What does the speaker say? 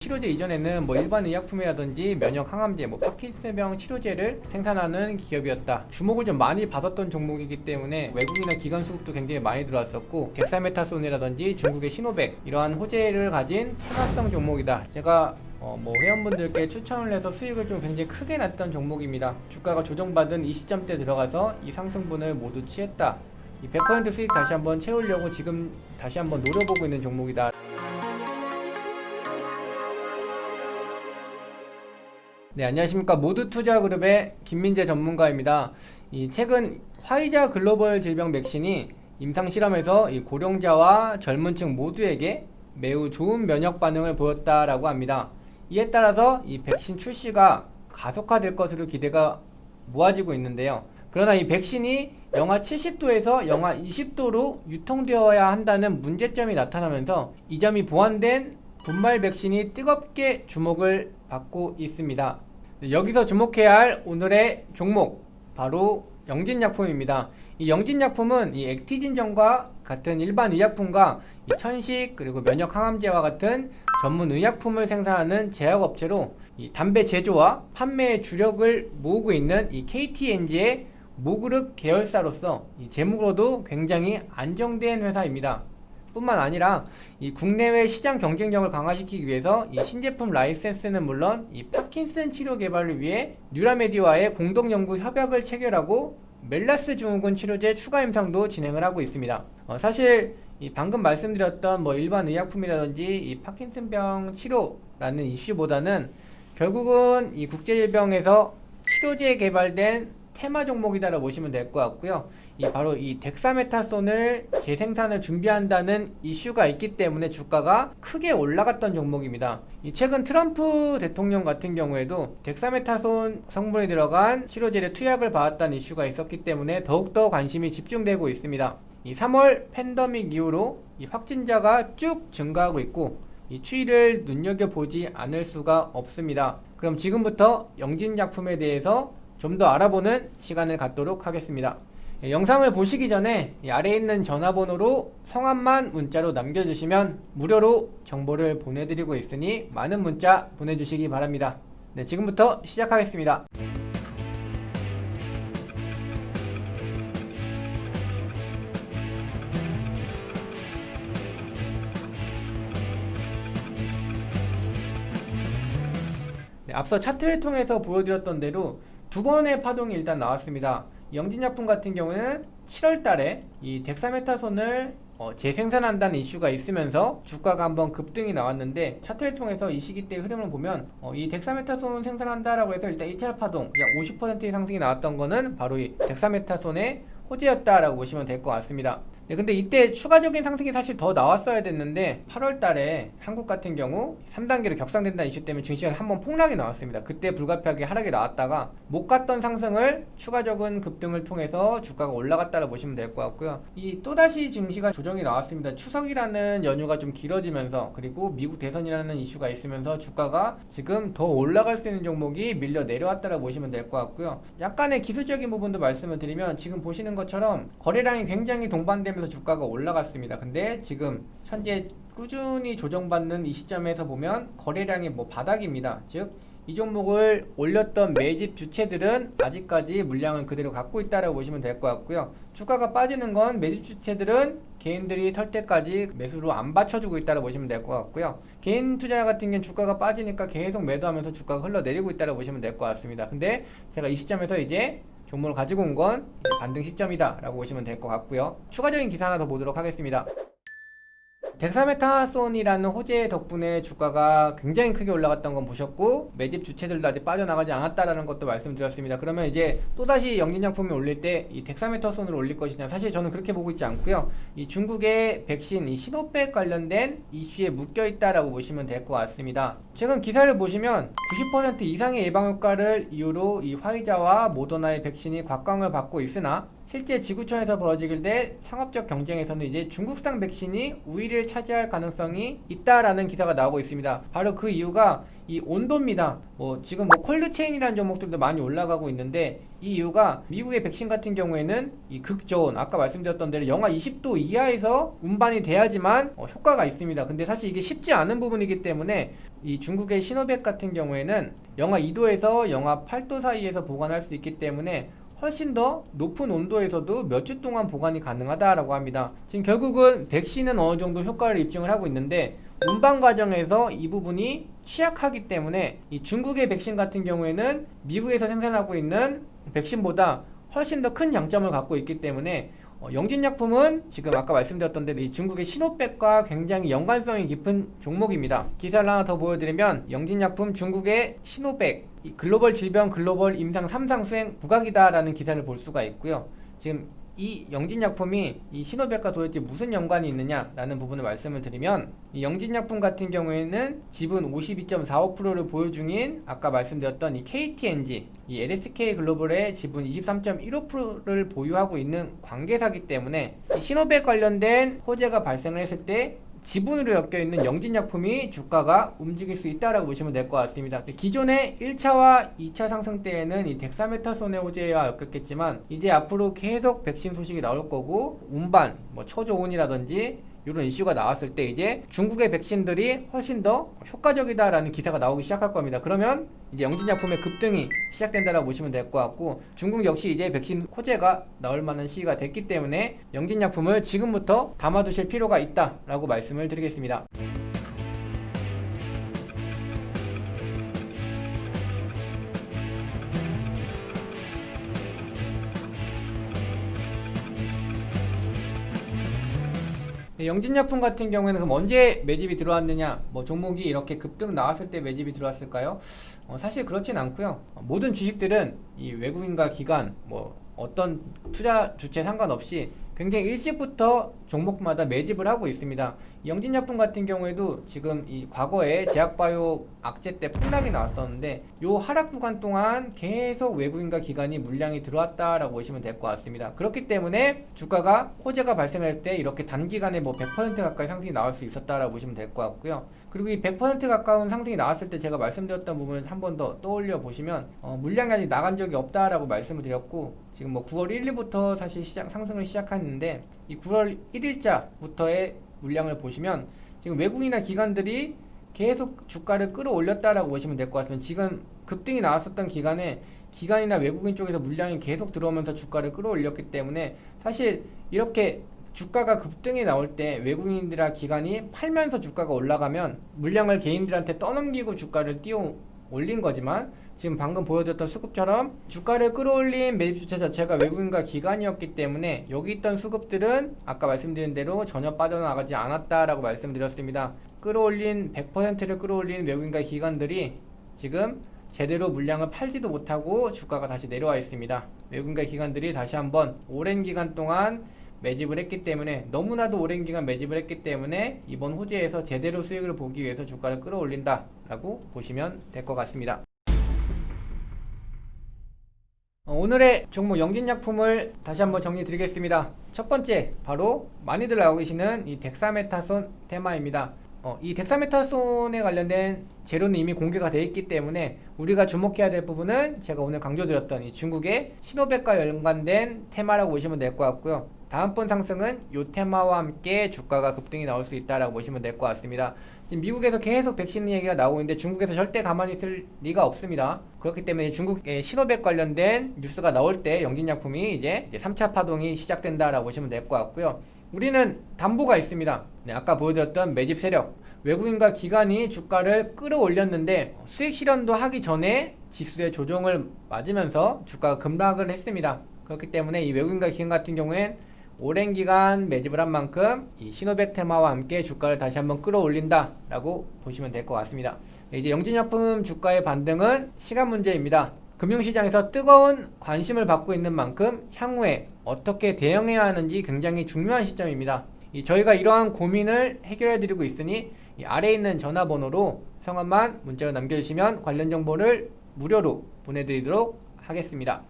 치료제 이전에는 일반 의약품이라든지 면역 항암제, 파킨슨병 치료제를 생산하는 기업이었다. 주목을 좀 많이 받았던 종목이기 때문에 외국이나 기관 수급도 굉장히 많이 들어왔었고, 덱사메타손이라든지 중국의 시노백, 이러한 호재를 가진 테마성 종목이다. 제가 회원분들께 추천을 해서 수익을 좀 굉장히 크게 났던 종목입니다. 주가가 조정받은 이 시점대 들어가서 이 상승분을 모두 취했다. 이 100% 수익 다시 한번 채우려고 지금 다시 한번 노려보고 있는 종목이다. 네, 안녕하십니까. 모두투자그룹의 김민재 전문가입니다. 최근 화이자 글로벌 질병 백신이 임상실험에서 고령자와 젊은층 모두에게 매우 좋은 면역 반응을 보였다라고 합니다. 이에 따라서 이 백신 출시가 가속화될 것으로 기대가 모아지고 있는데요. 그러나 이 백신이 영하 70도에서 영하 20도로 유통되어야 한다는 문제점이 나타나면서 이 점이 보완된 분말 백신이 뜨겁게 주목을 받고 있습니다. 여기서 주목해야 할 오늘의 종목, 바로 영진약품입니다. 이 영진약품은 이 액티진전과 같은 일반 의약품과 이 천식 그리고 면역 항암제와 같은 전문 의약품을 생산하는 제약업체로 이 담배 제조와 판매의 주력을 모으고 있는 이 KT&G의 모그룹 계열사로서 이 재무로도 굉장히 안정된 회사입니다. 뿐만 아니라 이 국내외 시장 경쟁력을 강화시키기 위해서 이 신제품 라이센스는 물론 이 파킨슨 치료 개발을 위해 뉴라메디와의 공동 연구 협약을 체결하고 멜라스 증후군 치료제 추가 임상도 진행을 하고 있습니다. 사실 이 방금 말씀드렸던 일반 의약품이라든지 이 파킨슨병 치료라는 이슈보다는 결국은 이 국제질병에서 치료제 개발된 테마 종목이다라고 보시면 될 것 같고요. 바로 이 덱사메타손을 재생산을 준비한다는 이슈가 있기 때문에 주가가 크게 올라갔던 종목입니다. 최근 트럼프 대통령 같은 경우에도 덱사메타손 성분이 들어간 치료제를 투약을 받았다는 이슈가 있었기 때문에 더욱더 관심이 집중되고 있습니다. 3월 팬데믹 이후로 이 확진자가 쭉 증가하고 있고 이 추이를 눈여겨보지 않을 수가 없습니다. 그럼 지금부터 영진약품에 대해서 좀 더 알아보는 시간을 갖도록 하겠습니다. 영상을 보시기 전에 아래에 있는 전화번호로 성함만 문자로 남겨주시면 무료로 정보를 보내드리고 있으니 많은 문자 보내주시기 바랍니다. 네, 지금부터 시작하겠습니다. 네, 앞서 차트를 통해서 보여드렸던 대로 두 번의 파동이 일단 나왔습니다. 영진약품 같은 경우는 7월 달에 이 덱사메타손을 재생산한다는 이슈가 있으면서 주가가 한번 급등이 나왔는데, 차트를 통해서 이 시기 때 흐름을 보면 이 덱사메타손 생산한다라고 해서 일단 1차 파동 약 50%의 상승이 나왔던 거는 바로 이 덱사메타손의 호재였다라고 보시면 될 것 같습니다. 네, 근데 이때 추가적인 상승이 사실 더 나왔어야 됐는데 8월 달에 한국 같은 경우 3단계로 격상된다는 이슈 때문에 증시가 한번 폭락이 나왔습니다. 그때 불가피하게 하락이 나왔다가 못 갔던 상승을 추가적인 급등을 통해서 주가가 올라갔다고 보시면 될 것 같고요. 또다시 증시가 조정이 나왔습니다. 추석이라는 연휴가 좀 길어지면서, 그리고 미국 대선이라는 이슈가 있으면서 주가가 지금 더 올라갈 수 있는 종목이 밀려 내려왔다고 보시면 될 것 같고요. 약간의 기술적인 부분도 말씀을 드리면, 지금 보시는 것처럼 거래량이 굉장히 동반되면서 주가가 올라갔습니다. 근데 지금 현재 꾸준히 조정받는 이 시점에서 보면 거래량이 바닥입니다. 즉 이 종목을 올렸던 매집 주체들은 아직까지 물량을 그대로 갖고 있다라고 보시면 될 것 같고요. 주가가 빠지는 건 매집 주체들은 개인들이 털 때까지 매수로 안 받쳐주고 있다라고 보시면 될 것 같고요. 개인 투자 같은 경우는 주가가 빠지니까 계속 매도하면서 주가가 흘러내리고 있다라고 보시면 될 것 같습니다. 근데 제가 이 시점에서 이제 종목을 가지고 온 건 반등 시점이다 라고 보시면 될 것 같고요. 추가적인 기사 하나 더 보도록 하겠습니다. 덱사메타손이라는 호재 덕분에 주가가 굉장히 크게 올라갔던 건 보셨고, 매집 주체들도 아직 빠져나가지 않았다라는 것도 말씀드렸습니다. 그러면 이제 또다시 영진약품이 올릴 때 이 덱사메타손을 올릴 것이냐, 사실 저는 그렇게 보고 있지 않고요. 이 중국의 백신, 이 시노백 관련된 이슈에 묶여있다라고 보시면 될 것 같습니다. 최근 기사를 보시면 90% 이상의 예방효과를 이유로 이 화이자와 모더나의 백신이 곽광을 받고 있으나 실제 지구촌에서 벌어지게 될 상업적 경쟁에서는 이제 중국산 백신이 우위를 차지할 가능성이 있다라는 기사가 나오고 있습니다. 바로 그 이유가 이 온도입니다. 지금 콜드체인이라는 종목들도 많이 올라가고 있는데, 이 이유가 미국의 백신 같은 경우에는 이 극저온, 아까 말씀드렸던 대로 영하 20도 이하에서 운반이 돼야지만 효과가 있습니다. 근데 사실 이게 쉽지 않은 부분이기 때문에 이 중국의 시노백 같은 경우에는 영하 2도에서 영하 8도 사이에서 보관할 수 있기 때문에 훨씬 더 높은 온도에서도 몇 주 동안 보관이 가능하다라고 합니다. 지금 결국은 백신은 어느 정도 효과를 입증을 하고 있는데, 운반 과정에서 이 부분이 취약하기 때문에 이 중국의 백신 같은 경우에는 미국에서 생산하고 있는 백신보다 훨씬 더 큰 장점을 갖고 있기 때문에 영진약품은 지금 아까 말씀드렸던 대로 이 중국의 시노백과 굉장히 연관성이 깊은 종목입니다. 기사를 하나 더 보여드리면, 영진약품 중국의 시노백 글로벌 질병 글로벌 임상 3상 수행 부각이다라는 기사를 볼 수가 있고요. 지금 이 영진약품이 이 시노백과 도대체 무슨 연관이 있느냐라는 부분을 말씀을 드리면, 이 영진약품 같은 경우에는 지분 52.45%를 보유 중인 아까 말씀드렸던 이 KTNG, 이 LSK 글로벌의 지분 23.15%를 보유하고 있는 관계사기 때문에 이 시노백 관련된 호재가 발생을 했을 때 지분으로 엮여있는 영진약품이 주가가 움직일 수 있다라고 보시면 될 것 같습니다. 기존의 1차와 2차 상승 때에는 이 덱사메타손의 호재와 엮였겠지만, 이제 앞으로 계속 백신 소식이 나올 거고, 운반, 초저온이라든지 이런 이슈가 나왔을 때 이제 중국의 백신들이 훨씬 더 효과적이다라는 기사가 나오기 시작할 겁니다. 그러면 이제 영진약품의 급등이 시작된다라고 보시면 될 것 같고, 중국 역시 이제 백신 호재가 나올 만한 시기가 됐기 때문에 영진약품을 지금부터 담아두실 필요가 있다라고 말씀을 드리겠습니다. 영진약품 같은 경우에는 그럼 언제 매집이 들어왔느냐, 종목이 이렇게 급등 나왔을 때 매집이 들어왔을까요? 사실 그렇진 않고요. 모든 주식들은 이 외국인과 기관, 어떤 투자 주체 상관없이 굉장히 일찍부터 종목마다 매집을 하고 있습니다. 영진약품 같은 경우에도 지금 이 과거에 제약바이오 악재 때 폭락이 나왔었는데, 요 하락 구간 동안 계속 외국인과 기관이 물량이 들어왔다라고 보시면 될 것 같습니다. 그렇기 때문에 주가가 호재가 발생할 때 이렇게 단기간에 100% 가까이 상승이 나올 수 있었다라고 보시면 될 것 같고요. 그리고 이 100% 가까운 상승이 나왔을 때 제가 말씀드렸던 부분을 한 번 더 떠올려 보시면, 물량이 아직 나간 적이 없다라고 말씀을 드렸고, 지금 9월 1일부터 사실 상승을 시작했는데, 이 9월 1일자부터의 물량을 보시면 지금 외국인이나 기관들이 계속 주가를 끌어올렸다라고 보시면 될 것 같습니다. 지금 급등이 나왔었던 기간에 기관이나 외국인 쪽에서 물량이 계속 들어오면서 주가를 끌어올렸기 때문에, 사실 이렇게 주가가 급등이 나올 때 외국인들이나 기관이 팔면서 주가가 올라가면 물량을 개인들한테 떠넘기고 주가를 띄워 올린 거지만, 지금 방금 보여드렸던 수급처럼 주가를 끌어올린 매집 주체 자체가 외국인과 기관이었기 때문에 여기 있던 수급들은 아까 말씀드린 대로 전혀 빠져나가지 않았다라고 말씀드렸습니다. 100%를 끌어올린 외국인과 기관들이 지금 제대로 물량을 팔지도 못하고 주가가 다시 내려와 있습니다. 외국인과 기관들이 다시 한번 오랜 기간 동안 매집을 했기 때문에, 너무나도 오랜 기간 매집을 했기 때문에 이번 호재에서 제대로 수익을 보기 위해서 주가를 끌어올린다 라고 보시면 될 것 같습니다. 오늘의 종목 영진약품을 다시 한번 정리 드리겠습니다. 첫 번째, 바로 많이들 알고 계시는 이 덱사메타손 테마입니다. 이 덱사메타손에 관련된 재료는 이미 공개가 되어 있기 때문에 우리가 주목해야 될 부분은 제가 오늘 강조드렸던 이 중국의 시노백과 연관된 테마라고 보시면 될 것 같고요. 다음번 상승은 이 테마와 함께 주가가 급등이 나올 수 있다라고 보시면 될 것 같습니다. 지금 미국에서 계속 백신 얘기가 나오고 있는데 중국에서 절대 가만히 있을 리가 없습니다. 그렇기 때문에 중국의 시노백 관련된 뉴스가 나올 때 영진약품이 이제 3차 파동이 시작된다라고 보시면 될 것 같고요. 우리는 담보가 있습니다. 아까 보여드렸던 매집 세력, 외국인과 기관이 주가를 끌어올렸는데 수익 실현도 하기 전에 지수의 조정을 맞으면서 주가가 급락을 했습니다. 그렇기 때문에 이 외국인과 기관 같은 경우엔 오랜 기간 매집을 한 만큼 이 시노백 테마와 함께 주가를 다시 한번 끌어올린다 라고 보시면 될 것 같습니다. 이제 영진약품 주가의 반등은 시간 문제입니다. 금융시장에서 뜨거운 관심을 받고 있는 만큼 향후에 어떻게 대응해야 하는지 굉장히 중요한 시점입니다. 저희가 이러한 고민을 해결해 드리고 있으니 이 아래에 있는 전화번호로 성함만 문자로 남겨주시면 관련 정보를 무료로 보내드리도록 하겠습니다.